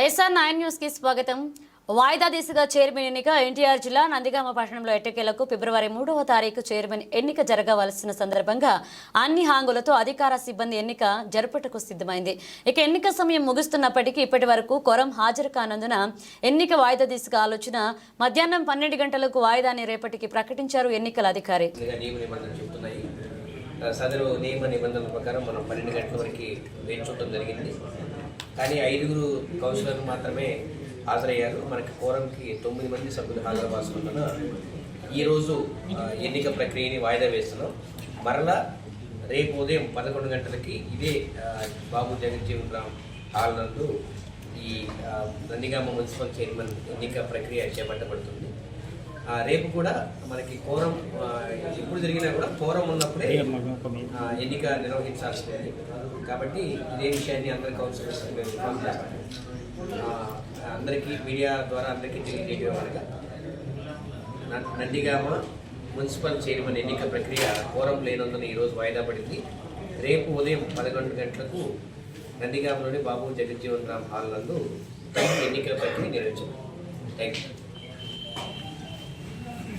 SR9 news కి స్వాగతం. వాయిదా దిశగా చైర్మన్ ఎన్నిక ఎన్టీఆర్ జిల్లా నందిగామ పట్టణంలో ఎట్టకేలకు ఫిబ్రవరి 3వ తారీఖు చైర్మన్ ఎన్నిక జరగవలసిన సందర్భంగా అన్ని హాంగులతో అధికార సిబ్బంది ఎన్నిక జరుపుటకు సిద్ధమైంది. ఇక ఎన్నిక సమయం ముగుస్తున్నప్పటికీ ఇప్పటి వరకు కోరం హాజరు కానందున ఎన్నిక వాయిదా దిశగా ఆలోచన మధ్యాహ్నం 12 గంటలకు వాయిదాని రేపటికి ప్రకటించారు ఎన్నికల అధికారి. సదరు నియమ నిబంధనల ప్రకారం మనం 12 గంటల వరకు వేచి చూడటం జరిగింది. కానీ 5 కౌన్సిలర్లు మాత్రమే హాజరయ్యారు. మనకి కోరంకి 9 మంది సభ్యులు హాజరవ్వాల్సిన ఈరోజు ఎన్నిక ప్రక్రియని వాయిదా వేస్తున్నాం. మరలా రేపు ఉదయం 11 గంటలకి ఇదే బాబు జగజ్జీవన్ రామ్ హాల్ నందు ఈ నందిగామ మున్సిపల్ చైర్మన్ ఎన్నిక ప్రక్రియ చేపట్టబడుతుంది. రేపు కూడా మనకి కోరం ఎప్పుడు జరిగినా కూడా కోరం ఉన్నప్పుడే ఎన్నిక నిర్వహించాల్సింది. కాబట్టి ఇదే విషయాన్ని అందరి కౌన్సిలర్స్ మేము ఇన్ఫార్మ్ చేస్తాము. అందరికీ మీడియా ద్వారా అందరికీ తెలియజేయడం నందిగామ మున్సిపల్ చైర్మన్ ఎన్నిక ప్రక్రియ కోరం లేనందున ఈరోజు వాయిదా పడింది. రేపు ఉదయం 11 గంటలకు నందిగామలోని బాబు జగజ్జీవన్ రామ్ హాల్ నందు ఎన్నికల ప్రక్రియ నిర్వహించారు. Thank you.